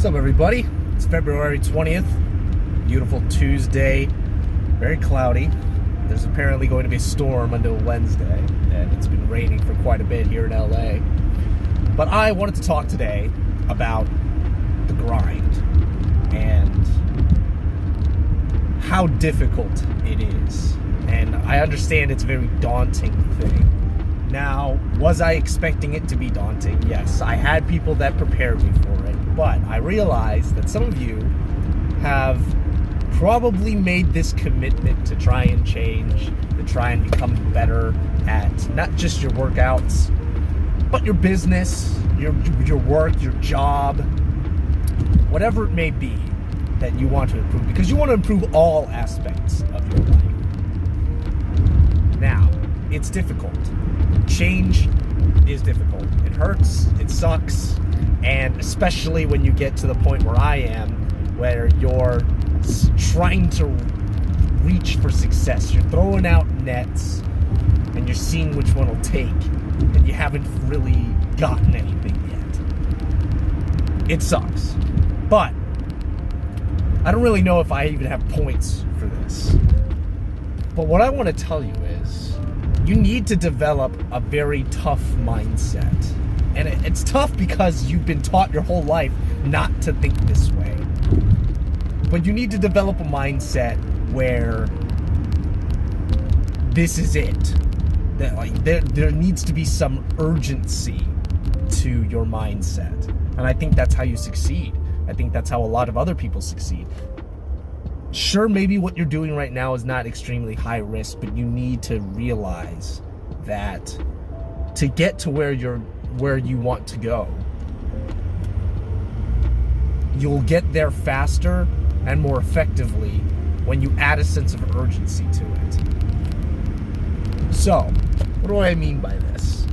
What's up, everybody? It's February 20th, beautiful Tuesday, very cloudy. There's apparently going to be a storm until Wednesday, and it's been raining for quite a bit here in LA. But I wanted to talk today about the grind and how difficult it is. And I understand it's a very daunting thing. Now, was I expecting it to be daunting? Yes, I had people that prepared me for it, but I realized that some of you have probably made this commitment to try and change, to try and become better at not just your workouts, but your business, your work, your job, whatever it may be that you want to improve, because you want to improve all aspects of your life. Now, it's difficult. Change is difficult. It hurts, it sucks, and especially when you get to the point where I am, where you're trying to reach for success. You're throwing out nets, and you're seeing which one will take, and you haven't really gotten anything yet. It sucks. But I don't really know if I even have points for this. But what I want to tell you is, you need to develop a very tough mindset. And it's tough because you've been taught your whole life not to think this way. But you need to develop a mindset where this is it. That there needs to be some urgency to your mindset. And I think that's how you succeed. I think that's how a lot of other people succeed. Sure, maybe what you're doing right now is not extremely high risk, but you need to realize that to get to where you want to go, you'll get there faster and more effectively when you add a sense of urgency to it. So, what do I mean by this?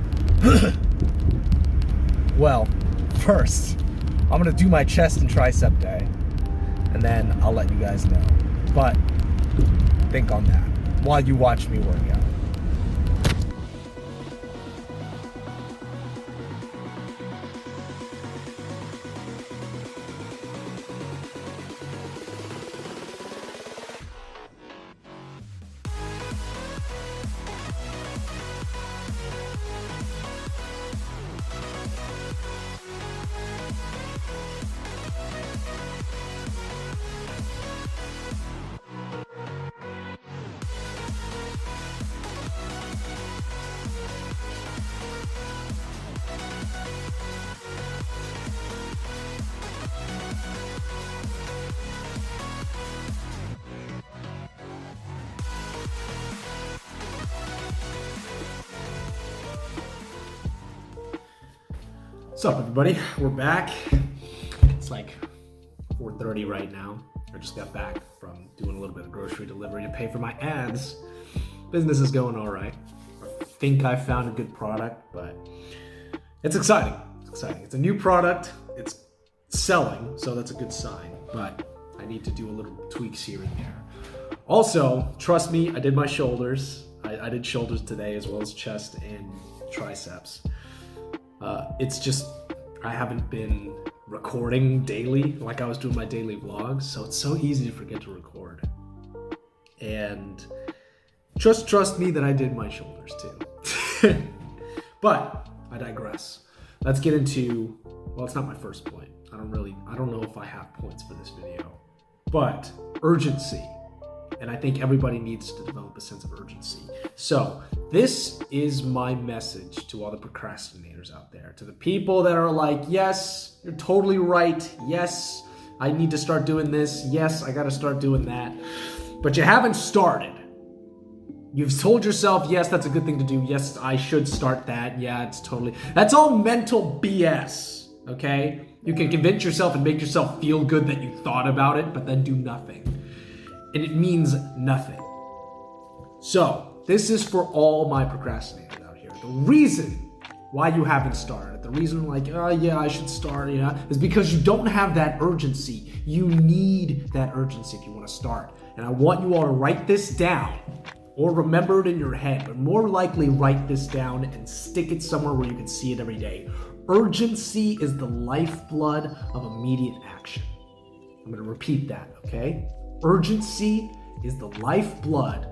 Well, first, I'm gonna do my chest and tricep day, and then I'll let you guys know. But think on that while you watch me work out. What's up, everybody? We're back. It's like 4:30 right now. I just got back from doing a little bit of grocery delivery to pay for my ads. Business is going all right. I think I found a good product, but it's exciting. It's exciting. It's a new product. It's selling, so that's a good sign. But I need to do a little tweaks here and there. Also, trust me, I did my shoulders. I did shoulders today as well as chest and triceps. It's just, I haven't been recording daily like I was doing my daily vlogs, so it's so easy to forget to record. And trust me that I did my shoulders too. But I digress. Let's get into, well, it's not my first point. I don't know if I have points for this video, but urgency. And I think everybody needs to develop a sense of urgency. So this is my message to all the procrastinators out there, to the people that are like, yes, you're totally right. Yes, I need to start doing this. Yes, I got to start doing that. But you haven't started. You've told yourself, yes, that's a good thing to do. Yes, I should start that. Yeah, that's all mental BS, okay? You can convince yourself and make yourself feel good that you thought about it, but then do nothing. And it means nothing. So, this is for all my procrastinators out here. The reason why you haven't started, the reason like, oh yeah, I should start, is because you don't have that urgency. You need that urgency if you want to start. And I want you all to write this down or remember it in your head, but more likely write this down and stick it somewhere where you can see it every day. Urgency is the lifeblood of immediate action. I'm going to repeat that, okay? Urgency is the lifeblood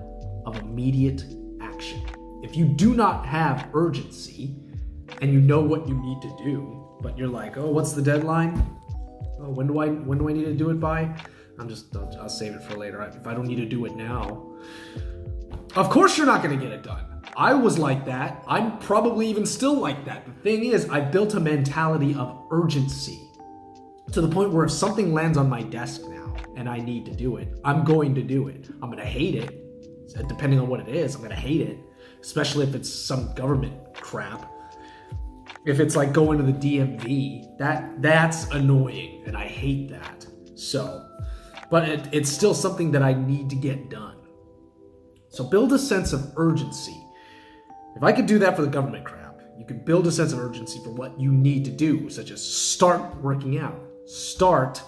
of immediate action. If you do not have urgency and you know what you need to do, but you're like, oh, what's the deadline? Oh, when do I need to do it by? I'll save it for later. If I don't need to do it now, of course you're not going to get it done. I was like that. I'm probably even still like that. The thing is, I built a mentality of urgency to the point where if something lands on my desk now and I need to do it, I'm going to do it. I'm going to hate it. Depending on what it is, I'm going to hate it, especially if it's some government crap. If it's like going to the DMV, that's annoying, and I hate that. So, but it's still something that I need to get done. So build a sense of urgency. If I could do that for the government crap, you can build a sense of urgency for what you need to do, such as start working out, start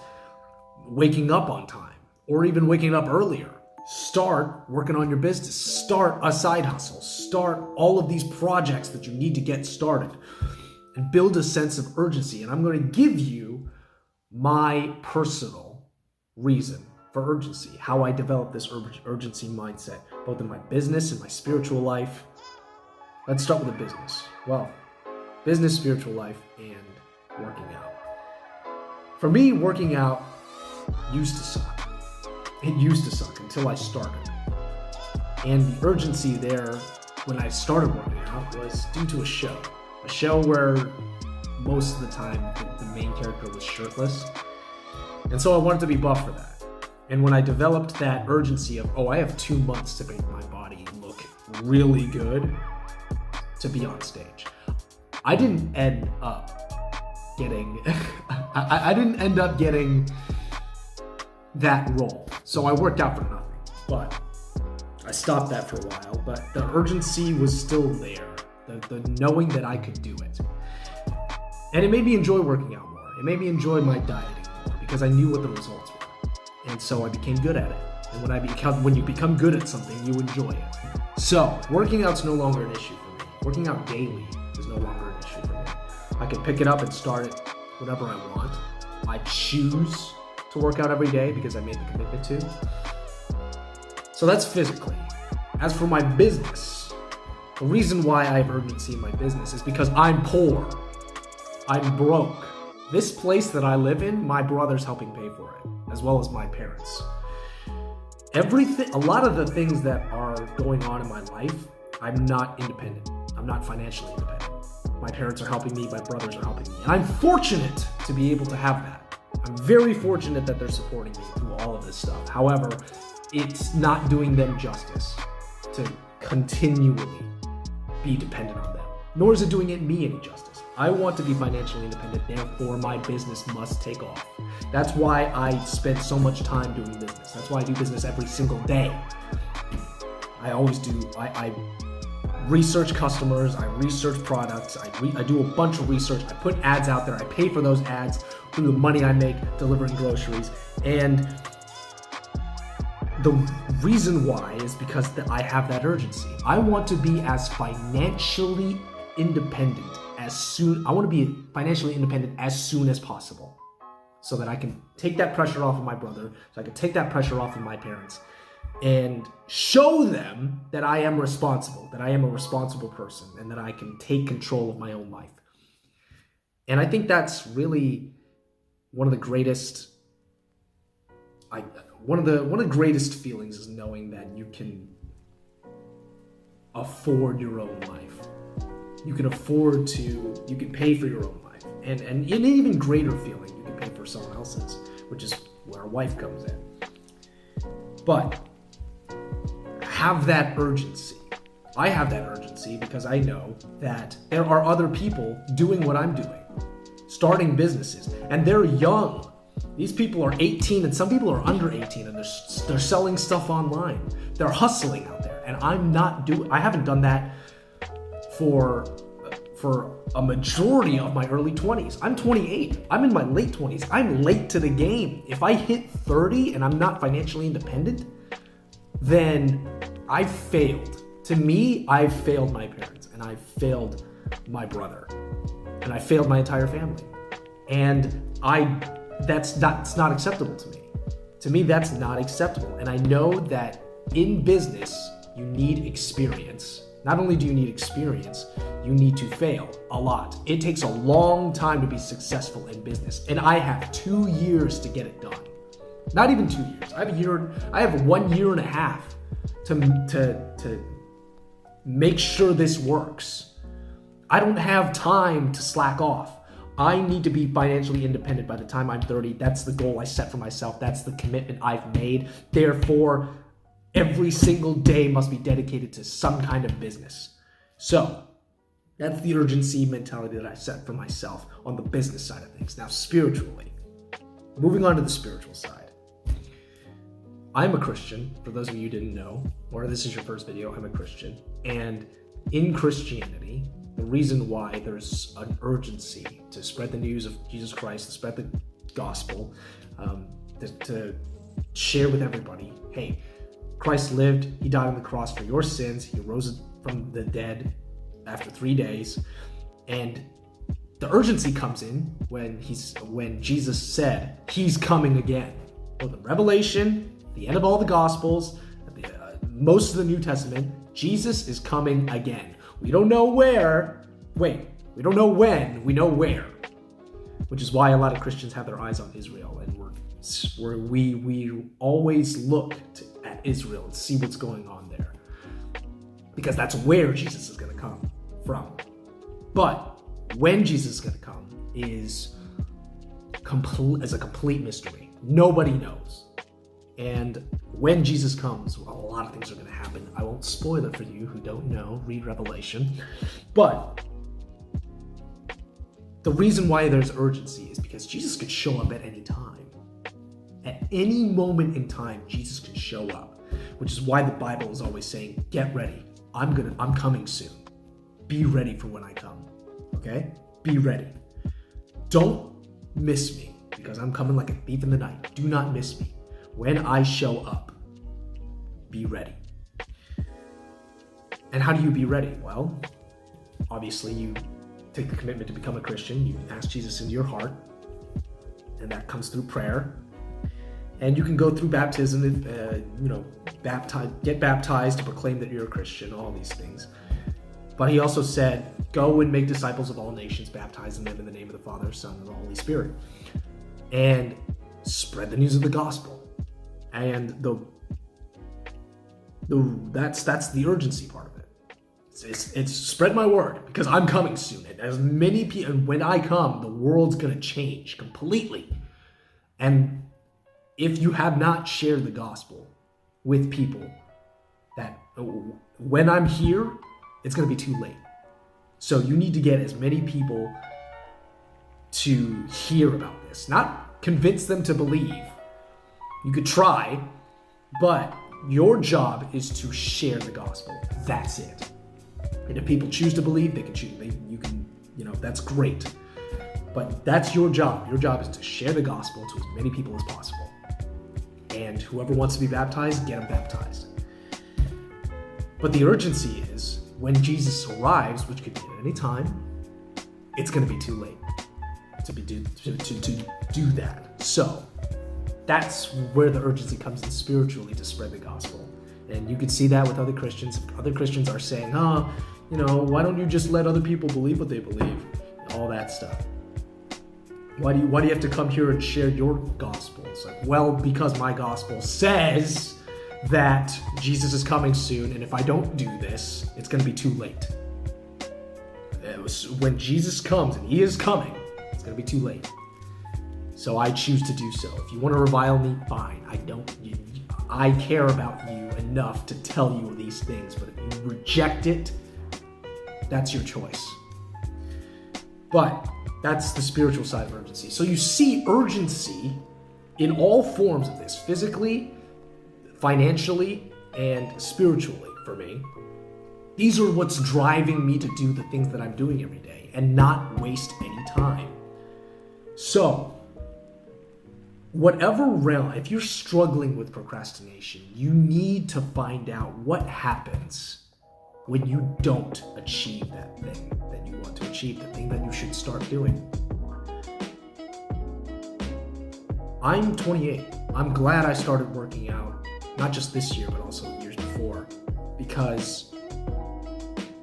waking up on time, or even waking up earlier. Start working on your business, start a side hustle, start all of these projects that you need to get started, and build a sense of urgency. And I'm going to give you my personal reason for urgency, how I developed this urgency mindset, both in my business and my spiritual life. Let's start with the business. Well, business, spiritual life, and working out. For me, working out used to suck. It used to suck until I started. And the urgency there when I started working out was due to a show where most of the time the main character was shirtless. And so I wanted to be buff for that. And when I developed that urgency of, I have 2 months to make my body look really good to be on stage, I didn't end up getting that role. So I worked out for nothing, but I stopped that for a while. But the urgency was still there, the knowing that I could do it. And it made me enjoy working out more. It made me enjoy my dieting more because I knew what the results were. And so I became good at it. And when you become good at something, you enjoy it. So working out's no longer an issue for me. Working out daily is no longer an issue for me. I can pick it up and start it whenever I want. I choose to work out every day because I made the commitment to. So that's physically. As for my business, the reason why I have urgency in my business is because I'm poor. I'm broke. This place that I live in, my brother's helping pay for it, as well as my parents. A lot of the things that are going on in my life, I'm not independent. I'm not financially independent. My parents are helping me, my brothers are helping me. And I'm fortunate to be able to have that. I'm very fortunate that they're supporting me through all of this stuff. However, it's not doing them justice to continually be dependent on them, nor is it doing me any justice. I want to be financially independent, therefore my business must take off. That's why I spend so much time doing business. That's why I do business every single day. I always do. I research customers, I research products, I do a bunch of research, I put ads out there, I pay for those ads through the money I make delivering groceries. And the reason why is because I have that urgency. I want to be as financially independent as soon as possible, so that I can take that pressure off of my brother, so I can take that pressure off of my parents, and show them that I am responsible, that I am a responsible person, and that I can take control of my own life. And I think that's really one of the greatest feelings is knowing that you can afford your own life. You can pay for your own life. And an even greater feeling, you can pay for someone else's, which is where a wife comes in. But have that urgency. I have that urgency because I know that there are other people doing what I'm doing, starting businesses, and they're young. These people are 18 and some people are under 18 and they're selling stuff online. They're hustling out there, and I haven't done that for a majority of my early 20s. I'm 28. I'm in my late 20s. I'm late to the game. If I hit 30 and I'm not financially independent, then I failed. To me, I've failed my parents, and I've failed my brother, and I failed my entire family. And that's not acceptable to me. To me, that's not acceptable. And I know that in business, you need experience. Not only do you need experience, you need to fail a lot. It takes a long time to be successful in business. And I have 2 years to get it done. Not even 2 years. I have 1 year and a half to make sure this works. I don't have time to slack off. I need to be financially independent by the time I'm 30. That's the goal I set for myself. That's the commitment I've made. Therefore, every single day must be dedicated to some kind of business. So, that's the urgency mentality that I set for myself on the business side of things. Now, spiritually, moving on to the spiritual side. I'm a Christian, for those of you who didn't know, or this is your first video, I'm a Christian. And in Christianity, the reason why there's an urgency to spread the news of Jesus Christ, to spread the gospel, to share with everybody, hey, Christ lived, he died on the cross for your sins, he rose from the dead after 3 days, and the urgency comes in when Jesus said he's coming again. Well, the Revelation, the end of all the Gospels, most of the New Testament, Jesus is coming again. We don't know where. We don't know when. We know where. Which is why a lot of Christians have their eyes on Israel, and we always look at Israel and see what's going on there, because that's where Jesus is going to come from. But when Jesus is going to come is a complete mystery. Nobody knows. And when Jesus comes, a lot of things are going to happen. I won't spoil it for you who don't know. Read Revelation. But the reason why there's urgency is because Jesus could show up at any time. At any moment in time, Jesus can show up, which is why the Bible is always saying, get ready. I'm coming soon. Be ready for when I come. Okay? Be ready. Don't miss me, because I'm coming like a thief in the night. Do not miss me. When I show up, be ready. And how do you be ready? Well, obviously you take the commitment to become a Christian. You ask Jesus into your heart, and that comes through prayer. And you can go through baptism, get baptized to proclaim that you're a Christian, all these things. But he also said, go and make disciples of all nations, baptizing them in the name of the Father, Son, and the Holy Spirit. And spread the news of the gospel. And that's the urgency part of it. It's spread my word, because I'm coming soon. And as many people, and when I come, the world's gonna change completely. And if you have not shared the gospel with people, that when I'm here, it's gonna be too late. So you need to get as many people to hear about this, not convince them to believe. You could try, but your job is to share the gospel. That's it. And if people choose to believe, they can choose. That's great. But that's your job. Your job is to share the gospel to as many people as possible. And whoever wants to be baptized, get them baptized. But the urgency is, when Jesus arrives, which could be at any time, it's going to be too late to do that. So that's where the urgency comes in spiritually, to spread the gospel. And you can see that with other Christians. Other Christians are saying, why don't you just let other people believe what they believe? All that stuff. Why do you have to come here and share your gospel? It's like, well, because my gospel says that Jesus is coming soon, and if I don't do this, it's going to be too late. When Jesus comes, and he is coming, it's going to be too late. So I choose to do so. If you want to revile me, fine. I care about you enough to tell you these things, but if you reject it, that's your choice. But that's the spiritual side of urgency. So you see urgency in all forms of this, physically, financially, and spiritually for me. These are what's driving me to do the things that I'm doing every day and not waste any time. So, whatever realm, if you're struggling with procrastination, you need to find out what happens when you don't achieve that thing that you want to achieve, the thing that you should start doing. I'm 28. I'm glad I started working out, not just this year, but also years before, because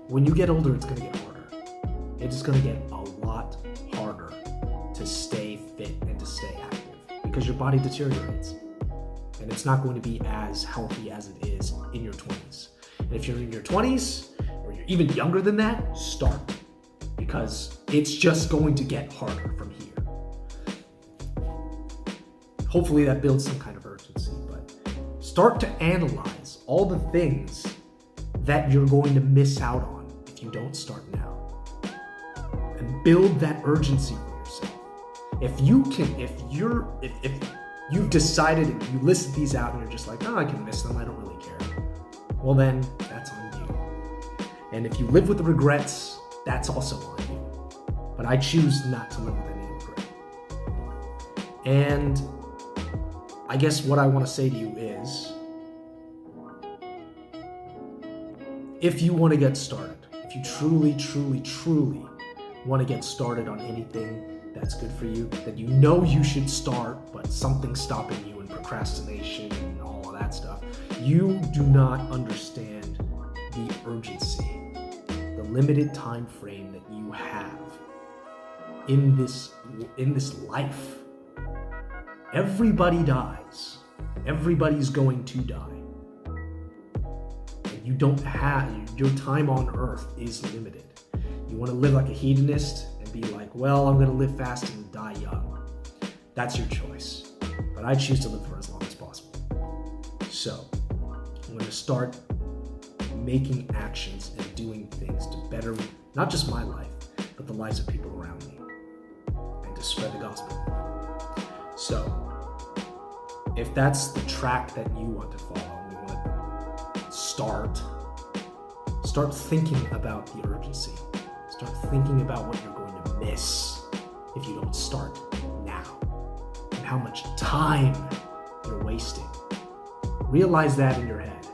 when you get older, it's going to get harder. It's going to get a lot harder to stay fit and to stay active because your body deteriorates. And it's not going to be as healthy as it is in your 20s. And if you're in your 20s, or you're even younger than that, start. Because it's just going to get harder from here. Hopefully that builds some kind of urgency, but start to analyze all the things that you're going to miss out on if you don't start now. And build that urgency for yourself. If you've decided, and you list these out and you're just like, oh, I can miss them, I don't really care. Well then, that's on you. And if you live with the regrets, that's also on you. But I choose not to live with any regret. And I guess what I want to say to you is, if you want to get started, if you truly want to get started on anything that's good for you, that you know you should start, but something's stopping you in procrastination and all of that stuff, you do not understand the urgency, the limited time frame that you have in this life. Everybody dies. Everybody's going to die. And you don't have, your time on earth is limited. You want to live like a hedonist and be like, well, I'm going to live fast and die young. That's your choice. But I choose to live for as long as possible. So, I'm going to start making actions and doing things to better, not just my life, but the lives of people around me, and to spread the gospel. So, if that's the track that you want to follow, and you want to start thinking about the urgency. Start thinking about what you're going to miss if you don't start now, and how much time you're wasting. Realize that in your head.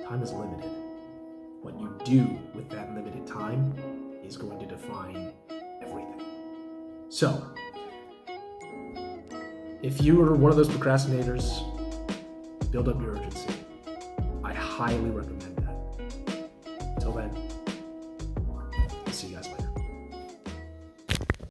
Time is limited. What you do with that limited time is going to define everything. So, if you are one of those procrastinators, build up your urgency. I highly recommend